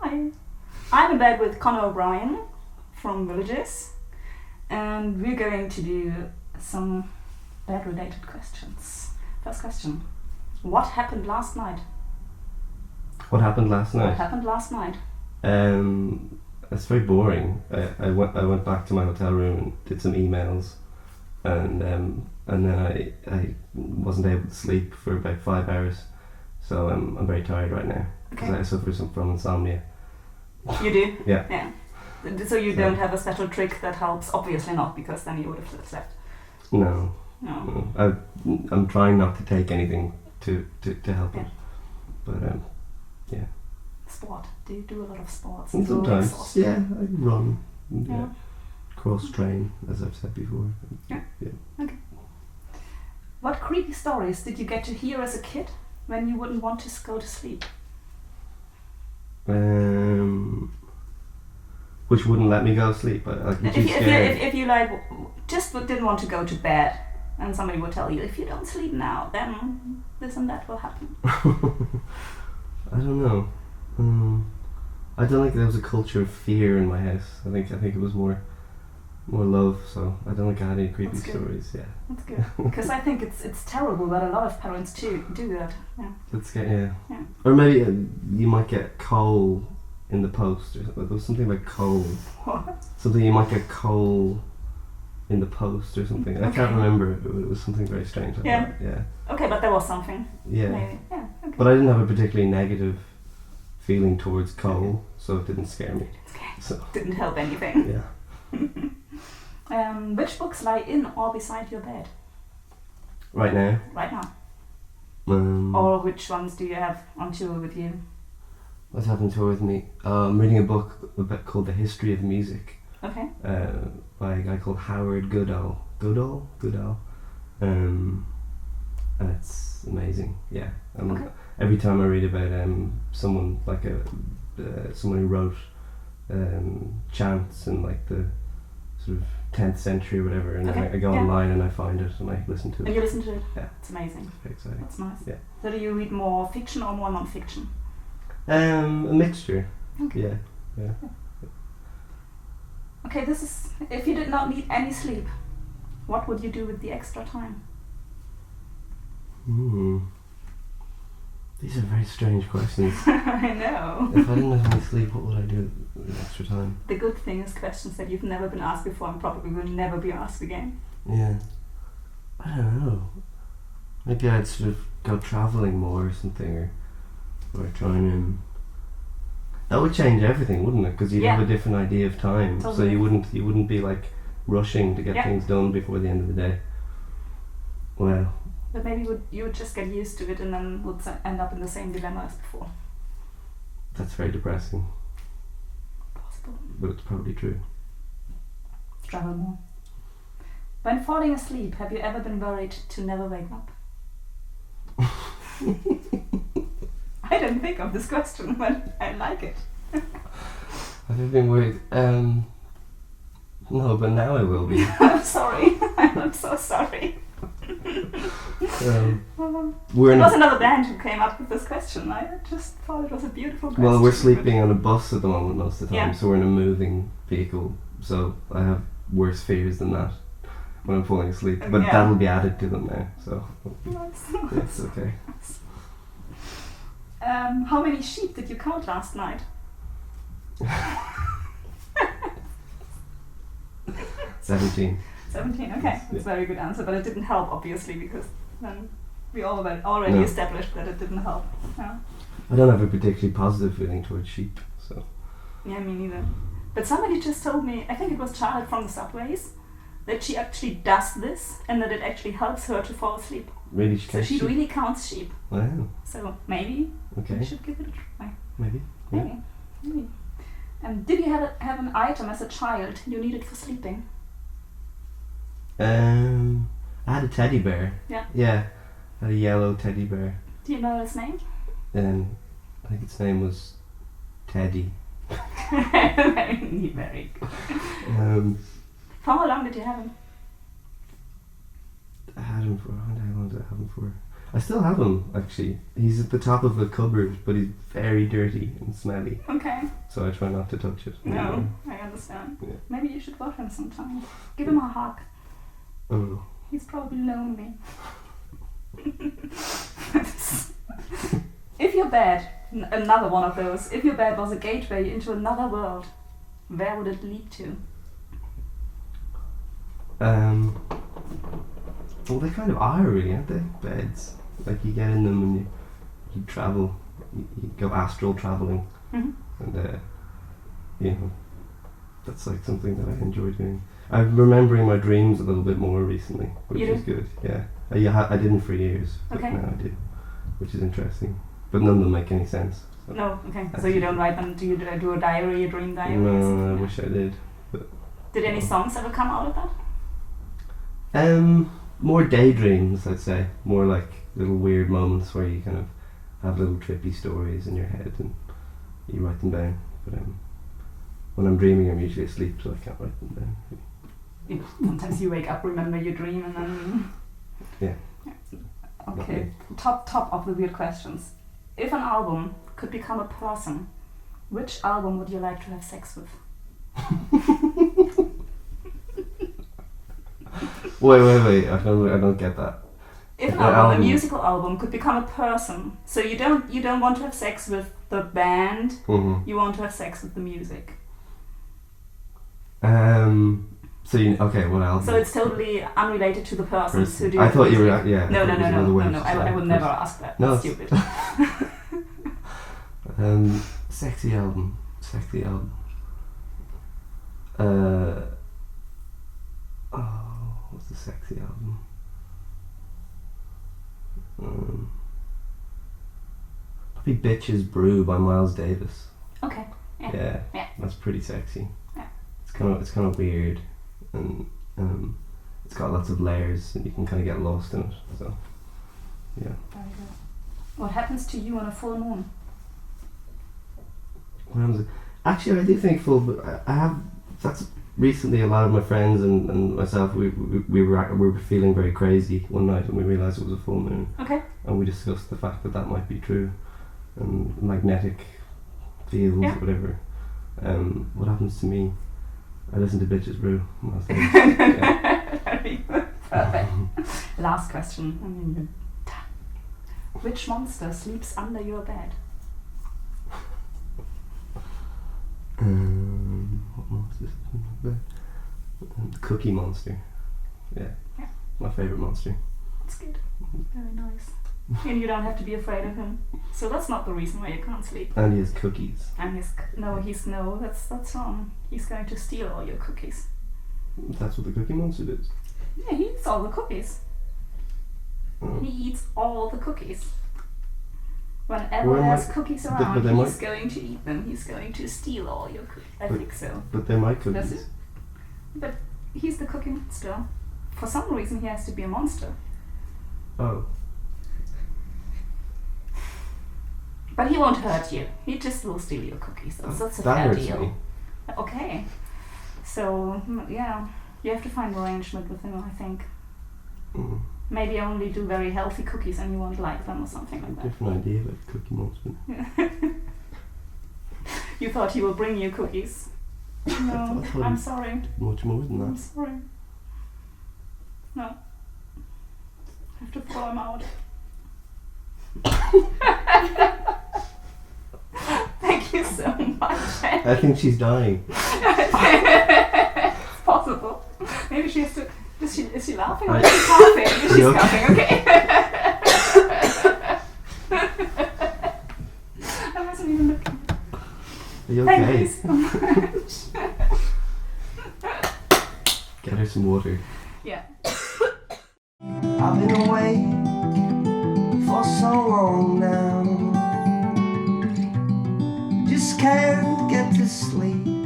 Hi. I'm in bed with Conor O'Brien from Villages, and we're going to do some bed-related questions. First question. What happened last night? What happened last night? What happened last night? It's very boring. I went back to my hotel room and did some emails, and then I wasn't able to sleep for about 5 hours, so I'm very tired right now because I suffer from insomnia. You do? Yeah. Yeah. So you don't have a special trick that helps? Obviously not, because then you would have slept. No. No. I'm trying not to take anything to help it, but yeah. Sport. Do you do a lot of sports? And sometimes, yeah, I run, Yeah. cross train, as I've said before. Yeah. Okay. What creepy stories did you get to hear as a kid when you wouldn't want to go to sleep? Which wouldn't let me go to sleep. If you like just didn't want to go to bed, and somebody would tell you, if you don't sleep now, then this and that will happen. I don't know. I don't think there was a culture of fear in my house. I think it was more love. So I don't think I had any creepy stories. Yeah. That's good. Because I think it's terrible that a lot of parents do that. Yeah. Yeah. Or maybe you might get coal in the post. Or something. There was something about coal. What? Something you might get coal in the post or something. I can't remember. It was something very strange like that. Yeah. Okay, but there was something. Yeah. Maybe. Yeah. Okay. But I didn't have a particularly negative feeling towards coal, so it didn't scare me. So didn't help anything. Yeah. Which books lie in or beside your bed? Right now. Right now. Or which ones do you have on tour with you? What's happened to with me? I'm reading a book called The History of Music. Okay. By a guy called Howard Goodall. And it's amazing. Yeah. Every time I read about someone like someone who wrote chants in like the sort of 10th century or whatever, and then I go online and I find it and I listen to it. And you listen to it? Yeah. It's amazing. It's very exciting. That's nice. Yeah. So do you read more fiction or more non-fiction? A mixture. Okay. Yeah. Okay, this is, if you did not need any sleep, what would you do with the extra time? These are very strange questions. I know. If I didn't have any sleep, what would I do with extra time? The good thing is questions that you've never been asked before and probably will never be asked again. Yeah. I don't know. Maybe I'd sort of go travelling more or something, or try and... That would change everything, wouldn't it? Because you'd have a different idea of time, totally. So you wouldn't be like rushing to get things done before the end of the day. Well. But maybe you would just get used to it and then would end up in the same dilemma as before. That's very depressing. Possible. But it's probably true. Travel more. When falling asleep, have you ever been worried to never wake up? I didn't think of this question, but I like it. Have you been worried? No, but now I will be. I'm sorry. I'm so sorry. There was another band who came up with this question. I just thought it was a beautiful question. Well, we're sleeping on a bus at the moment most of the time, Yeah. so we're in a moving vehicle, so I have worse fears than that when I'm falling asleep. But that'll be added to them now, so it's okay. How many sheep did you count last night? 17. 17, okay. That's a very good answer, but it didn't help, obviously, because then we already established that it didn't help. Yeah. I don't have a particularly positive feeling towards sheep, so... Yeah, me neither. But somebody just told me, I think it was Charlotte from the Subways, that she actually does this and that it actually helps her to fall asleep. Really? So she really counts sheep. Wow. So maybe we should give it a try. Maybe. And did you have an item as a child you needed for sleeping? I had a teddy bear. Yeah. Yeah. I had a yellow teddy bear. Do you know its name? I think its name was Teddy. Very good. For how long did you have him? I had him for, how long did I have him for? I still have him, actually. He's at the top of a cupboard, but he's very dirty and smelly. Okay. So I try not to touch it. No, I understand. Yeah. Maybe you should watch him sometime. Give him a hug. Oh. He's probably lonely. If your bed, another one of those, if your bed was a gateway into another world, where would it lead to? Well, they kind of are, really, aren't they? Beds. Like, you get in them and you travel. You go astral traveling. Mm-hmm. And, you know, that's like something that I enjoy doing. I'm remembering my dreams a little bit more recently, which is good. Yeah, I didn't for years, but Okay. now I do, which is interesting. But none of them make any sense. So. No, okay. So you don't write them? Do you do a diary, a dream diary? No, I wish I did. But did any songs ever come out of that? More daydreams, I'd say. More like little weird moments where you kind of have little trippy stories in your head and you write them down. But when I'm dreaming, I'm usually asleep, so I can't write them down. Sometimes you wake up, remember your dream, and then... Yeah. Okay, top of the weird questions. If an album could become a person, which album would you like to have sex with? Wait, I don't get that. If an album, a musical album, could become a person, so you don't want to have sex with the band, Mm-hmm. you want to have sex with the music. So what album? So it's totally unrelated to the persons who do. I thought you were, music. No. I would never ask that. No, That's stupid. Sexy album. What's the sexy album? Probably Bitches Brew by Miles Davis. Okay. Yeah. That's pretty sexy. Yeah. It's kind of weird, and it's got lots of layers, and you can kind of get lost in it. So, yeah. Very good. What happens to you on a full moon? Actually, I do think full. But I have. That's recently. A lot of my friends and myself, we were feeling very crazy one night, and we realised it was a full moon. Okay. And we discussed the fact that might be true, and magnetic fields, or whatever. What happens to me? I listen to Bitches Brew. Very perfect. Last question. Which monster sleeps under your bed? What monster sleeps under my bed? The Cookie Monster. Yeah. My favourite monster. That's good. Very nice. And you don't have to be afraid of him. So that's not the reason why you can't sleep. And he has cookies. And that's wrong. He's going to steal all your cookies. That's what the Cookie Monster does. Yeah, he eats all the cookies. Oh. He eats all the cookies. Whenever there's cookies around, he's going to eat them. He's going to steal all your cookies. I think so. But they're my cookies. Does it? But he's the cookie monster. For some reason, he has to be a monster. Oh. But he won't hurt you. He just will steal your cookies. That's a fair deal. Me. Okay. So, yeah. You have to find arrangement with him, I think. Mm. Maybe only do very healthy cookies and you won't like them or something like that. Different idea about Cookie Monster. You thought he will bring you cookies. No, I'm sorry. Much more than that. I'm sorry. No. I have to throw him out. Thank you so much. I think she's dying. It's possible. Maybe she has to. Is she laughing or is she coughing? She's coughing, okay. I wasn't even looking. Are you okay? Thank you so much. Get her some water. Yeah. I've been away for so long now. Just can't get to sleep.